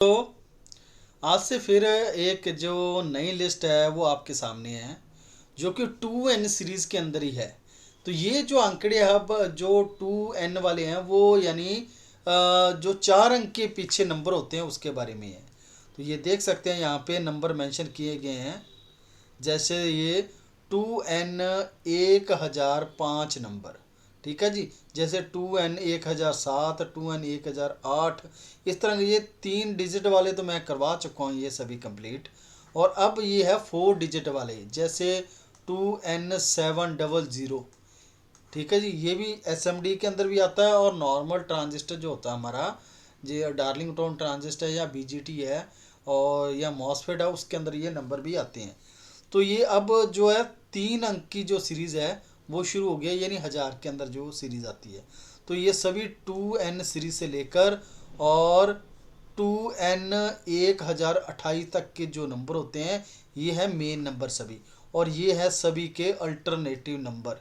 तो आज से फिर एक जो नई लिस्ट है वो आपके सामने है, जो कि 2n सीरीज़ के अंदर ही है। तो ये जो आंकड़े अब जो 2n वाले हैं वो यानी जो 4 अंक के पीछे नंबर होते हैं उसके बारे में है। तो ये देख सकते हैं यहाँ पे नंबर मेंशन किए गए हैं, जैसे ये 2n 1005 नंबर। ठीक है जी। जैसे 2n 1007, 2n 1008, इस तरह के ये 3 डिजिट वाले तो मैं करवा चुका हूँ ये सभी कंप्लीट। और अब ये है 4 डिजिट वाले, जैसे 2n700। ठीक है जी। ये भी एसएमडी के अंदर भी आता है, और नॉर्मल ट्रांजिस्टर जो होता है हमारा, जो डार्लिंग टोन ट्रांजिस्टर या बीजीटी है और या मॉसफेट है, उसके अंदर ये नंबर भी आते हैं। तो ये अब जो है 3 अंक की जो सीरीज़ है वो शुरू हो गया, यानी 1000 के अंदर जो सीरीज़ आती है। तो ये सभी 2n सीरीज से लेकर और 2n 1028 तक के जो नंबर होते हैं ये है मेन नंबर सभी, और ये है सभी के अल्टरनेटिव नंबर।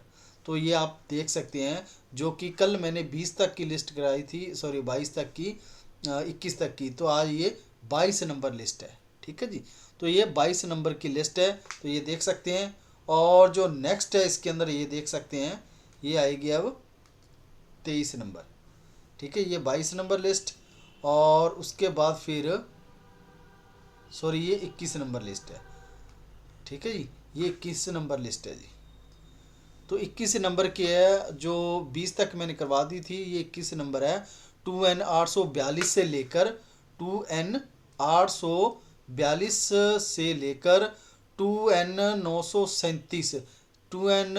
तो ये आप देख सकते हैं, जो कि कल मैंने 20 तक की लिस्ट कराई थी, सॉरी 22 तक की, 21 तक की, तो आज ये 22 नंबर लिस्ट है। ठीक है जी। तो ये 22 नंबर की लिस्ट है, तो ये देख सकते हैं। और जो नेक्स्ट है इसके अंदर ये देख सकते हैं, ये आएगी अब 23 नंबर। ठीक है, ये 22 नंबर लिस्ट। और उसके बाद फिर सॉरी ये 21 नंबर लिस्ट है। ठीक है जी, ये 21 नंबर लिस्ट है जी। तो 21 नंबर की है, जो 20 तक मैंने करवा दी थी, ये 21 नंबर है। 2n 842 से लेकर 2n 842 से लेकर 2n 937, 2n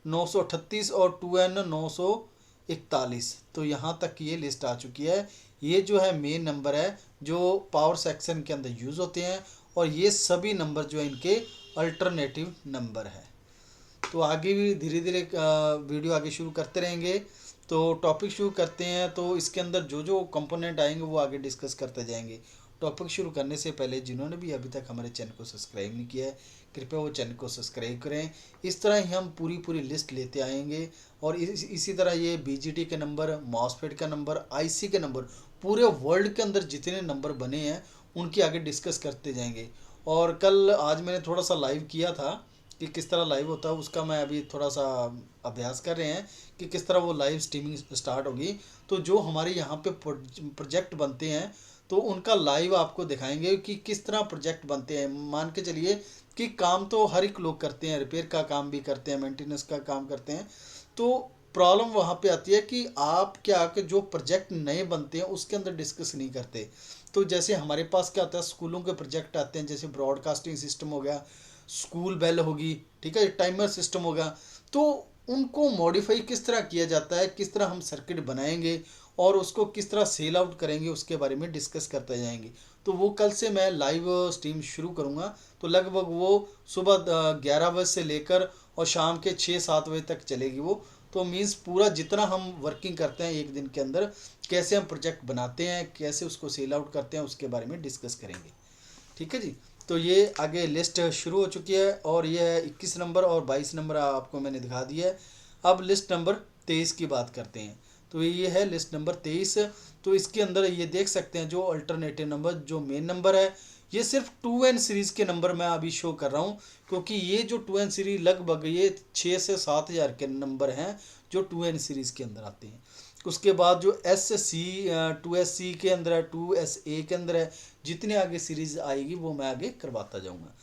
938 और 2n 941। तो यहाँ तक ये लिस्ट आ चुकी है। ये जो है मेन नंबर है जो पावर सेक्शन के अंदर यूज़ होते हैं, और ये सभी नंबर जो है इनके अल्टरनेटिव नंबर है। तो आगे भी धीरे धीरे वीडियो आगे शुरू करते रहेंगे। तो टॉपिक शुरू करते हैं। तो इसके अंदर जो जो कंपोनेंट आएंगे वो आगे डिस्कस करते जाएंगे। टॉपिक शुरू करने से पहले जिन्होंने भी अभी तक हमारे चैनल को सब्सक्राइब नहीं किया है, कृपया वो चैनल को सब्सक्राइब करें। इस तरह ही हम पूरी लिस्ट लेते आएंगे, और इसी तरह ये बीजीटी के नंबर, मॉसफेट का नंबर, आईसी के नंबर, पूरे वर्ल्ड के अंदर जितने नंबर बने हैं उनकी आगे डिस्कस करते जाएंगे। और कल आज मैंने थोड़ा सा लाइव किया था कि किस तरह लाइव होता है, उसका मैं अभी थोड़ा सा अभ्यास कर रहे हैं कि किस तरह वो लाइव स्ट्रीमिंग स्टार्ट होगी। तो जो हमारे यहाँ पे प्रोजेक्ट बनते हैं तो उनका लाइव आपको दिखाएंगे कि किस तरह प्रोजेक्ट बनते हैं। मान के चलिए कि काम तो हर एक लोग करते हैं, रिपेयर का काम भी करते हैं, मेंटेनेंस का काम करते हैं। तो प्रॉब्लम वहाँ पे आती है कि आप क्या कि जो प्रोजेक्ट नए बनते हैं उसके अंदर डिस्कस नहीं करते। तो जैसे हमारे पास क्या होता है, स्कूलों के प्रोजेक्ट आते हैं, जैसे ब्रॉडकास्टिंग सिस्टम हो गया, स्कूल बेल होगी, ठीक है, टाइमर सिस्टम होगा। तो उनको मॉडिफाई किस तरह किया जाता है, किस तरह हम सर्किट बनाएंगे और उसको किस तरह सेल आउट करेंगे, उसके बारे में डिस्कस करते जाएंगे। तो वो कल से मैं लाइव स्ट्रीम शुरू करूँगा। तो लगभग वो सुबह 11 बजे से लेकर और शाम के 6-7 बजे तक चलेगी वो। तो मीन्स पूरा जितना हम वर्किंग करते हैं एक दिन के अंदर, कैसे हम प्रोजेक्ट बनाते हैं, कैसे उसको सेल आउट करते हैं, उसके बारे में डिस्कस करेंगे। ठीक है जी। तो ये आगे लिस्ट शुरू हो चुकी है, और ये है 21 नंबर और 22 नंबर आपको मैंने दिखा दिया है। अब लिस्ट नंबर 23 की बात करते हैं। तो ये है लिस्ट नंबर 23। तो इसके अंदर ये देख सकते हैं जो अल्टरनेटिव नंबर, जो मेन नंबर है, ये सिर्फ 2n सीरीज़ के नंबर मैं अभी शो कर रहा हूँ, क्योंकि ये जो 2n सीरीज लगभग ये 6 से 7 हज़ार के नंबर हैं जो 2n सीरीज़ के अंदर आते हैं। उसके बाद जो एस सी 2SC के अंदर है, 2SA के अंदर है, जितने आगे सीरीज़ आएगी वो मैं आगे करवाता जाऊंगा।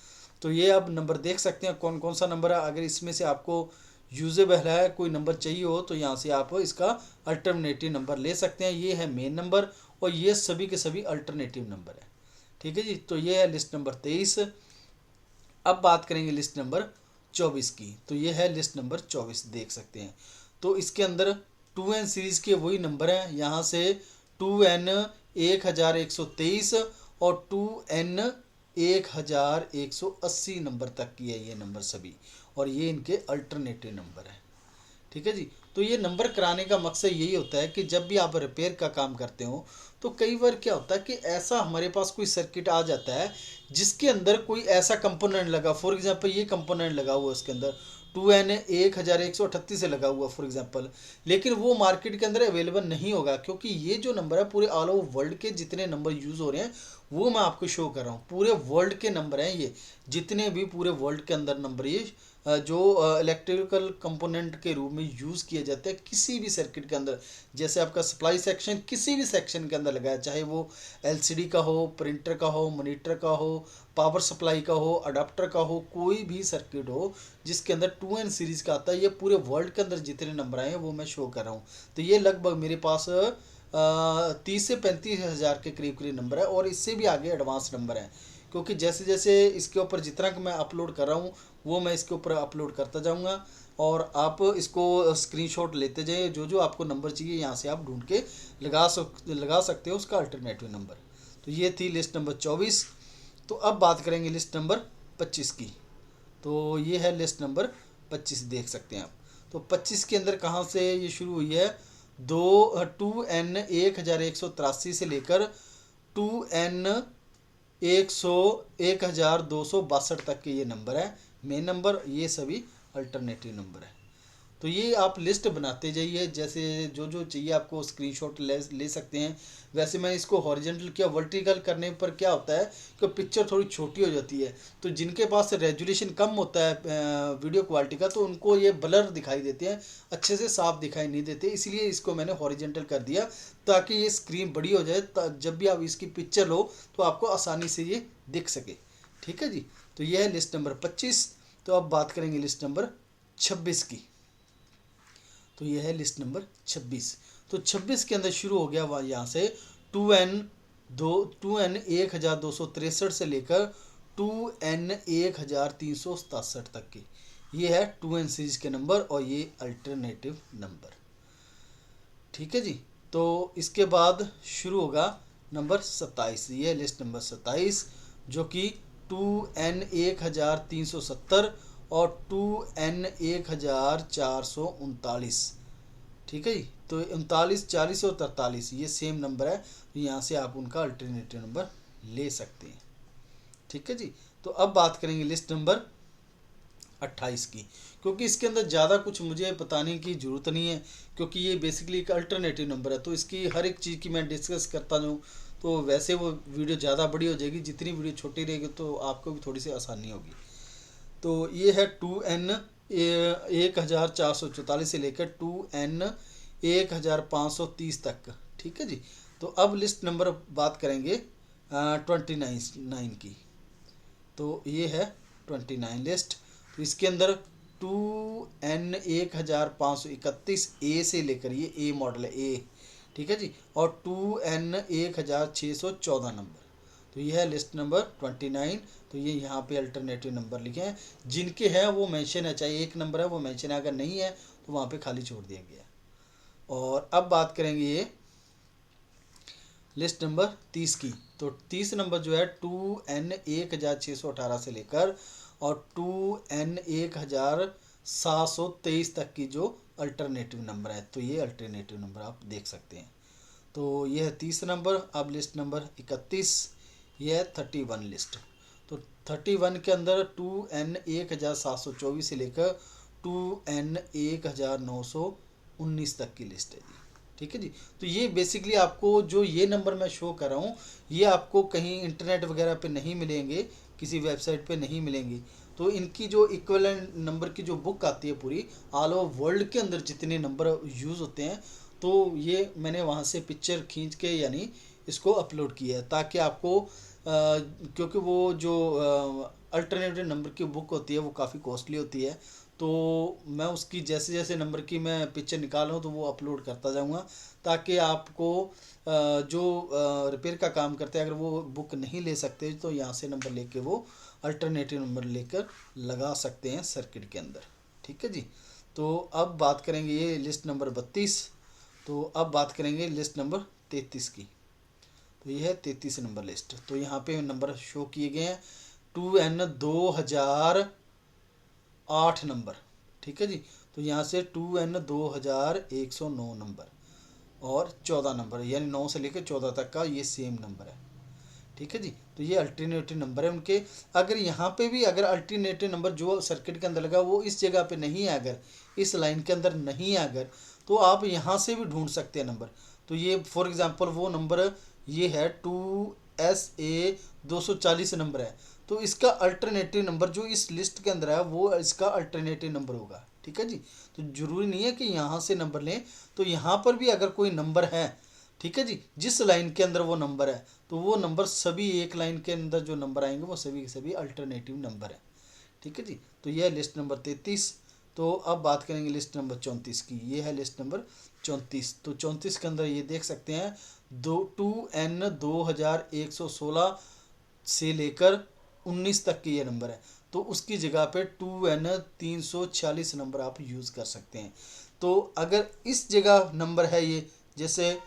तो ये आप नंबर देख सकते हैं कौन कौन सा नंबर है। अगर इसमें से आपको यूजेबल है, कोई नंबर चाहिए हो, तो यहाँ से आप इसका अल्टरनेटिव नंबर ले सकते हैं। ये है मेन नंबर, और ये सभी के सभी अल्टरनेटिव नंबर है। ठीक है जी। तो ये है लिस्ट नंबर 23। अब बात करेंगे लिस्ट नंबर 24 की। तो ये है लिस्ट नंबर 24, देख सकते हैं। तो इसके अंदर 2n सीरीज़ के वही नंबर हैं, यहाँ से 2n 1123 और 2n 1180 नंबर तक की है ये नंबर सभी, और ये इनके अल्टरनेटिव नंबर हैं। ठीक है जी। तो ये नंबर कराने का मकसद यही होता है कि जब भी आप रिपेयर का काम करते हो तो कई बार क्या होता है कि ऐसा हमारे पास कोई सर्किट आ जाता है जिसके अंदर कोई ऐसा कंपोनेंट लगा, फॉर एग्जांपल ये कंपोनेंट लगा हुआ है उसके अंदर, 2N1138 से लगा हुआ फॉर एग्जांपल, लेकिन वो मार्केट के अंदर अवेलेबल नहीं होगा, क्योंकि ये जो नंबर है पूरे ऑल ओवर वर्ल्ड के जितने नंबर यूज़ हो रहे हैं वो मैं आपको शो कर रहा हूँ। पूरे वर्ल्ड के नंबर हैं ये, जितने भी पूरे वर्ल्ड के अंदर नंबर ये जो इलेक्ट्रिकल कंपोनेंट के रूप में यूज़ किए जाते हैं किसी भी सर्किट के अंदर। जैसे आपका सप्लाई सेक्शन किसी भी सेक्शन के अंदर लगा है, चाहे वो एलसीडी का हो, प्रिंटर का हो, मॉनिटर का हो, पावर सप्लाई का हो, अडाप्टर का हो, कोई भी सर्किट हो जिसके अंदर 2N सीरीज़ का आता है, ये पूरे वर्ल्ड के अंदर जितने नंबर आए हैं वो मैं शो कर रहा हूँ। तो ये लगभग मेरे पास 30 से 35 हज़ार के करीब करीब नंबर है, और इससे भी आगे एडवांस नंबर हैं, क्योंकि जैसे जैसे इसके ऊपर जितना कि मैं अपलोड कर रहा हूँ वो मैं इसके ऊपर अपलोड करता जाऊँगा, और आप इसको स्क्रीनशॉट लेते जाइए। जो जो आपको नंबर चाहिए यहाँ से आप ढूंढ के लगा सकते हो उसका अल्टरनेटिव नंबर। तो ये थी लिस्ट नंबर 24। तो अब बात करेंगे लिस्ट नंबर 25 की। तो ये है लिस्ट नंबर 25, देख सकते हैं आप। तो 25 के अंदर कहाँ से ये शुरू हुई है, 2N1183 से लेकर 2N1262 तक के ये नंबर है मेन नंबर, ये सभी अल्टरनेटिव नंबर है। तो ये आप लिस्ट बनाते जाइए, जैसे जो जो चाहिए आपको स्क्रीनशॉट ले सकते हैं। वैसे मैं इसको हॉरिजॉन्टल किया, वर्टिकल करने पर क्या होता है कि पिक्चर थोड़ी छोटी हो जाती है, तो जिनके पास रेजोल्यूशन कम होता है वीडियो क्वालिटी का, तो उनको ये ब्लर दिखाई देते हैं, अच्छे से साफ दिखाई नहीं देते। इसलिए इसको मैंने हॉरिजॉन्टल कर दिया ताकि ये स्क्रीन बड़ी हो जाए, जब भी आप इसकी पिक्चर लो तो आपको आसानी से ये दिख सके। ठीक है जी। तो ये है लिस्ट नंबर 25। तो अब बात करेंगे लिस्ट नंबर 26 की। तो ये है लिस्ट नंबर 26। तो 26 के अंदर शुरू हो गया वहाँ यहाँ से 2N1263 से लेकर 2N1367 तक की, ये है 2N सीरीज के नंबर, और ये अल्टरनेटिव नंबर। ठीक है जी। तो इसके बाद शुरू होगा नंबर 27। ये है लिस्ट नंबर 27, जो कि 2N1370 और 2N1439। ठीक है जी। तो 39, 40 और 43 ये सेम नंबर है, तो यहाँ से आप उनका अल्टरनेटिव नंबर ले सकते हैं। ठीक है जी। तो अब बात करेंगे लिस्ट नंबर 28 की, क्योंकि इसके अंदर ज़्यादा कुछ मुझे बताने की ज़रूरत नहीं है, क्योंकि ये बेसिकली एक अल्टरनेटिव नंबर है। तो इसकी हर एक चीज़ की मैं डिस्कस करता जाऊँ तो वैसे वो वीडियो ज़्यादा बड़ी हो जाएगी, जितनी वीडियो छोटी रहेगी तो आपको भी थोड़ी सी आसानी होगी। तो ये है 2N1444 से लेकर 2N1530 तक। ठीक है जी। तो अब लिस्ट नंबर बात करेंगे 29 की। तो ये है 29 लिस्ट। तो इसके अंदर 2N1531 ए से लेकर, ये ए मॉडल है ए, ठीक है जी, और 2N1614 नंबर। तो ये है लिस्ट नंबर 29। तो ये यहाँ पे अल्टरनेटिव नंबर लिखे हैं, जिनके हैं वो मेंशन है, चाहे एक नंबर है वो मेंशन है, अगर नहीं है तो वहाँ पे खाली छोड़ दिया गया। और अब बात करेंगे ये लिस्ट नंबर 30 की। तो 30 नंबर जो है 2N1618 से लेकर और 2N1723 तक की जो अल्टरनेटिव नंबर है, तो ये अल्टरनेटिव नंबर आप देख सकते हैं। तो ये है 30 नंबर। अब लिस्ट नंबर 31, ये है 31 लिस्ट। तो 31 के अंदर 2N1724 से लेकर 2N1919 तक की लिस्ट है जी। ठीक है जी। तो ये बेसिकली आपको जो ये नंबर मैं शो कर रहा हूँ, ये आपको कहीं इंटरनेट वगैरह पे नहीं मिलेंगे, किसी वेबसाइट पे नहीं मिलेंगी। तो इनकी जो इक्विवेलेंट नंबर की जो बुक आती है पूरी ऑल ओवर वर्ल्ड के अंदर जितने नंबर यूज़ होते हैं, तो ये मैंने वहाँ से पिक्चर खींच के यानी इसको अपलोड किया है, ताकि आपको क्योंकि वो जो अल्टरनेटिव नंबर की बुक होती है वो काफ़ी कॉस्टली होती है, तो मैं उसकी जैसे जैसे नंबर की मैं पिक्चर निकाल रहा हूँ तो वो अपलोड करता जाऊँगा, ताकि आपको जो रिपेयर का काम करते हैं अगर वो बुक नहीं ले सकते तो यहाँ से नंबर लेके वो अल्टरनेटिव नंबर लेकर लगा सकते हैं सर्किट के अंदर। ठीक है जी। तो अब बात करेंगे ये लिस्ट नंबर 32। तो अब बात करेंगे लिस्ट नंबर 33 की। तो ये है 33 नंबर लिस्ट। तो यहाँ पे नंबर शो किए गए हैं 2N2008 नंबर। ठीक है जी। तो यहाँ से 2N2109 नंबर और 14 नंबर, यानी 9 से लेकर 14 तक का ये सेम नंबर है। ठीक है जी। तो ये अल्टरनेटिव नंबर है उनके। अगर यहाँ पे भी अगर अल्टरनेटिव नंबर जो सर्किट के अंदर लगा वो इस जगह पे नहीं है, अगर इस लाइन के अंदर नहीं है अगर, तो आप यहाँ से भी ढूंढ सकते हैं नंबर। तो ये फॉर एग्जांपल वो नंबर ये है 2SA 240 नंबर है, तो इसका अल्टरनेटिव नंबर जो इस लिस्ट के अंदर है वो इसका अल्टरनेटिव नंबर होगा। ठीक है जी। तो जरूरी नहीं है कि यहाँ से नंबर लें, तो यहाँ पर भी अगर कोई नंबर है, ठीक है जी, जिस लाइन के अंदर वो नंबर है, तो वो नंबर सभी एक लाइन के अंदर जो नंबर आएंगे वो सभी के सभी अल्टरनेटिव नंबर है। ठीक है जी। तो ये है लिस्ट नंबर 33। तो अब बात करेंगे लिस्ट नंबर 34 की। ये है लिस्ट नंबर 34। तो 34 के अंदर ये देख सकते हैं 2N2116 से लेकर 19 तक के ये नंबर है। तो उसकी जगह पे 2N346 नंबर आप यूज़ कर सकते हैं। तो अगर इस जगह नंबर है ये, जैसे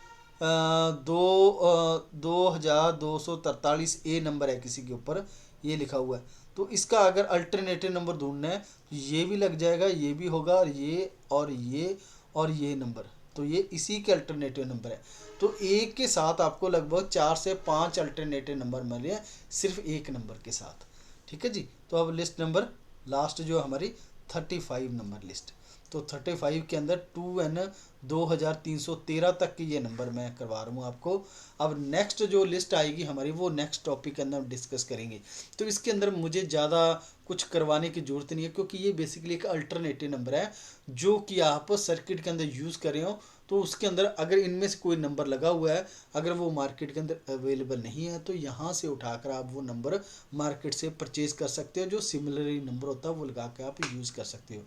2243 नंबर है किसी के ऊपर ये लिखा हुआ है, तो इसका अगर अल्टरनेटिव नंबर ढूंढना है तो ये भी लग जाएगा, ये भी होगा, और ये और ये और ये नंबर, तो ये इसी के अल्टरनेटिव नंबर है। तो एक के साथ आपको लगभग 4 से 5 अल्टरनेटिव नंबर मिले हैं सिर्फ एक नंबर के साथ। ठीक है जी। तो अब लिस्ट नंबर लास्ट जो हमारी 35 नंबर लिस्ट। तो 35 के अंदर 2N2313 तक की ये नंबर मैं करवा रहा हूँ आपको। अब नेक्स्ट जो लिस्ट आएगी हमारी वो नेक्स्ट टॉपिक के अंदर हम डिस्कस करेंगे। तो इसके अंदर मुझे ज़्यादा कुछ करवाने की ज़रूरत नहीं है, क्योंकि ये बेसिकली एक अल्टरनेटिव नंबर है जो कि आप सर्किट के अंदर यूज़ कर रहे हो। तो उसके अंदर अगर इनमें से कोई नंबर लगा हुआ है, अगर वो मार्केट के अंदर अवेलेबल नहीं है, तो यहाँ से उठाकर आप वो नंबर मार्केट से परचेज कर सकते हो। जो सिमिलरली नंबर होता है वो लगा के आप यूज़ कर सकते हो।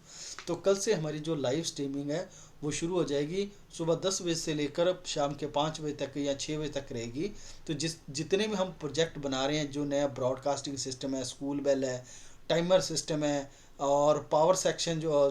तो कल से हमारी जो लाइव स्ट्रीमिंग है वो शुरू हो जाएगी। सुबह 10 बजे से लेकर शाम के 5 बजे तक या 6 बजे तक रहेगी। तो जितने भी हम प्रोजेक्ट बना रहे हैं, जो नया ब्रॉडकास्टिंग सिस्टम है, स्कूल बेल है, टाइमर सिस्टम है, और पावर सेक्शन जो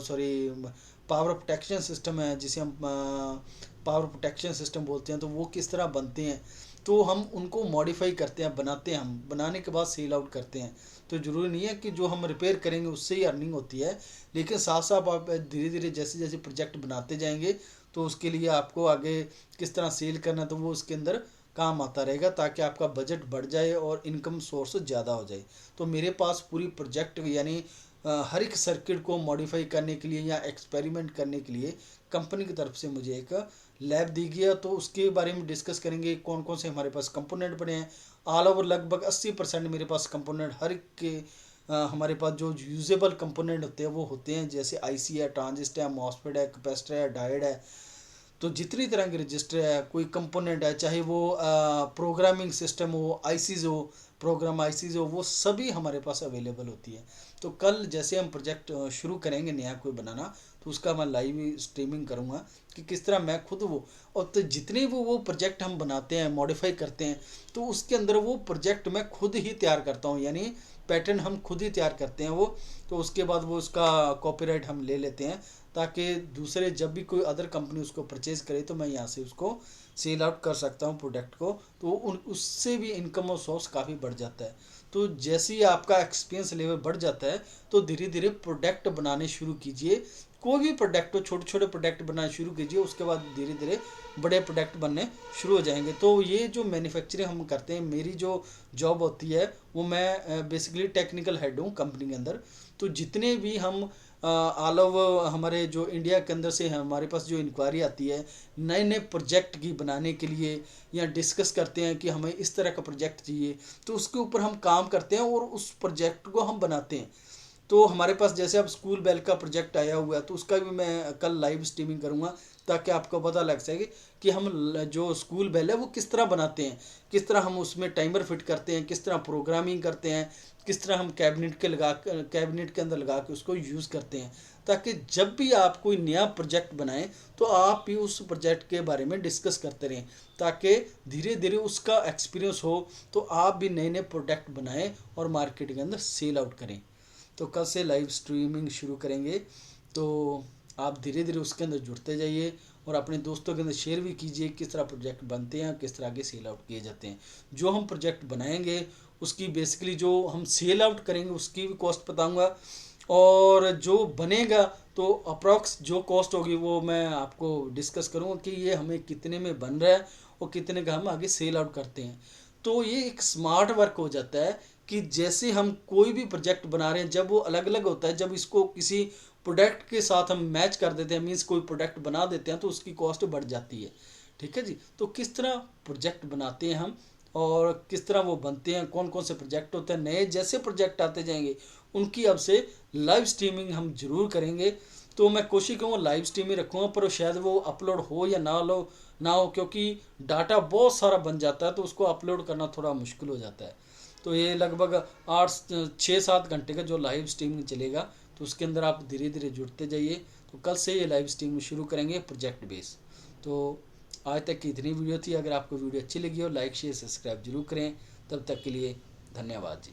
पावर प्रोटेक्शन सिस्टम है, जिसे हम पावर प्रोटेक्शन सिस्टम बोलते हैं, तो वो किस तरह बनते हैं, तो हम उनको मॉडिफाई करते हैं, बनाते हैं, हम बनाने के बाद सेल आउट करते हैं। तो ज़रूरी नहीं है कि जो हम रिपेयर करेंगे उससे ही अर्निंग होती है, लेकिन साथ साथ आप धीरे धीरे जैसे जैसे प्रोजेक्ट बनाते जाएंगे तो उसके लिए आपको आगे किस तरह सेल करना है तो वो उसके अंदर काम आता रहेगा, ताकि आपका बजट बढ़ जाए और इनकम सोर्स ज़्यादा हो जाए। तो मेरे पास पूरी प्रोजेक्ट यानी हर एक सर्किट को मॉडिफाई करने के लिए या एक्सपेरिमेंट करने के लिए कंपनी की तरफ से मुझे एक लैब दी गया। तो उसके बारे में डिस्कस करेंगे कौन कौन से हमारे पास कंपोनेंट बने हैं। ऑल ओवर लगभग 80% मेरे पास कंपोनेंट हर एक के हमारे पास जो यूजेबल कंपोनेंट होते हैं वो होते हैं, जैसे आईसी है, ट्रांजिस्टर है, मॉसफेट है, कैपेसिटर है, डायोड है। तो जितनी तरह के रजिस्टर है, कोई कंपोनेंट है, चाहे वो प्रोग्रामिंग सिस्टम हो, आईसीज हो, प्रोग्राम आईसीज हो, वो सभी हमारे पास अवेलेबल होती है। तो कल जैसे हम प्रोजेक्ट शुरू करेंगे नया कोई बनाना, तो उसका मैं लाइव स्ट्रीमिंग करूँगा कि किस तरह मैं खुद वो, और तो जितने वो प्रोजेक्ट हम बनाते हैं, मॉडिफाई करते हैं, तो उसके अंदर वो प्रोजेक्ट मैं खुद ही तैयार करता हूँ, यानी पैटर्न हम खुद ही तैयार करते हैं वो। तो उसके बाद वो उसका कॉपीराइट हम ले लेते हैं, ताकि दूसरे जब भी कोई अदर कंपनी उसको परचेज़ करे तो मैं यहाँ से उसको सेल आउट कर सकता हूँ प्रोडक्ट को। तो उससे भी इनकम और सोर्स काफ़ी बढ़ जाता है। तो जैसे ही आपका एक्सपीरियंस लेवल बढ़ जाता है तो धीरे धीरे प्रोडक्ट बनाने शुरू कीजिए। कोई भी प्रोडक्ट हो, छोटे छोटे प्रोडक्ट बनाने शुरू कीजिए, उसके बाद धीरे धीरे बड़े प्रोडक्ट बनने शुरू हो जाएंगे। तो ये जो मैन्युफैक्चरिंग हम करते हैं, मेरी जो जॉब होती है वो मैं बेसिकली टेक्निकल हेड हूँ कंपनी के अंदर। तो जितने भी हम ऑल ओवर हमारे जो इंडिया के अंदर से हमारे पास जो इंक्वायरी आती है नए नए प्रोजेक्ट की बनाने के लिए, या डिस्कस करते हैं कि हमें इस तरह का प्रोजेक्ट चाहिए, तो उसके ऊपर हम काम करते हैं और उस प्रोजेक्ट को हम बनाते हैं। तो हमारे पास जैसे अब स्कूल बेल का प्रोजेक्ट आया हुआ है, तो उसका भी मैं कल लाइव स्ट्रीमिंग करूँगा, ताकि आपको पता लग सके कि हम जो स्कूल बेल है वो किस तरह बनाते हैं, किस तरह हम उसमें टाइमर फिट करते हैं, किस तरह प्रोग्रामिंग करते हैं, किस तरह हम कैबिनेट के अंदर लगा के उसको यूज़ करते हैं, ताकि जब भी आप कोई नया प्रोजेक्ट बनाएं तो आप भी उस प्रोजेक्ट के बारे में डिस्कस करते रहें, ताकि धीरे धीरे उसका एक्सपीरियंस हो, तो आप भी नए नए प्रोडक्ट बनाएं और मार्केट के अंदर सेल आउट करें। तो कल से लाइव स्ट्रीमिंग शुरू करेंगे, तो आप धीरे धीरे उसके अंदर जुड़ते जाइए और अपने दोस्तों के अंदर शेयर भी कीजिए किस तरह प्रोजेक्ट बनते हैं, किस तरह आगे सेल आउट किए जाते हैं। जो हम प्रोजेक्ट बनाएंगे उसकी बेसिकली जो हम सेल आउट करेंगे उसकी भी कॉस्ट बताऊंगा, और जो बनेगा तो अप्रॉक्स जो कॉस्ट होगी वो मैं आपको डिस्कस करूंगा कि ये हमें कितने में बन रहा है और कितने का हम आगे सेल आउट करते हैं। तो ये एक स्मार्ट वर्क हो जाता है कि जैसे हम कोई भी प्रोजेक्ट बना रहे हैं, जब वो अलग अलग होता है, जब इसको किसी प्रोडक्ट के साथ हम मैच कर देते हैं, मीन्स कोई प्रोडक्ट बना देते हैं, तो उसकी कॉस्ट बढ़ जाती है। ठीक है जी। तो किस तरह प्रोजेक्ट बनाते हैं हम और किस तरह वो बनते हैं, कौन कौन से प्रोजेक्ट होते हैं, नए जैसे प्रोजेक्ट आते जाएंगे उनकी अब से लाइव स्ट्रीमिंग हम जरूर करेंगे। तो मैं कोशिश करूँगा लाइव स्ट्रीम ही रखूँगा, पर शायद वो अपलोड हो या ना हो, क्योंकि डाटा बहुत सारा बन जाता है तो उसको अपलोड करना थोड़ा मुश्किल हो जाता है। तो ये लगभग 8 6 7 घंटे का जो लाइव स्ट्रीमिंग चलेगा, तो उसके अंदर आप धीरे धीरे जुड़ते जाइए। तो कल से ये लाइव स्ट्रीमिंग शुरू करेंगे प्रोजेक्ट बेस। तो आज तक की इतनी वीडियो थी। अगर आपको वीडियो अच्छी लगी हो, लाइक शेयर सब्सक्राइब जरूर करें। तब तक के लिए धन्यवाद जी।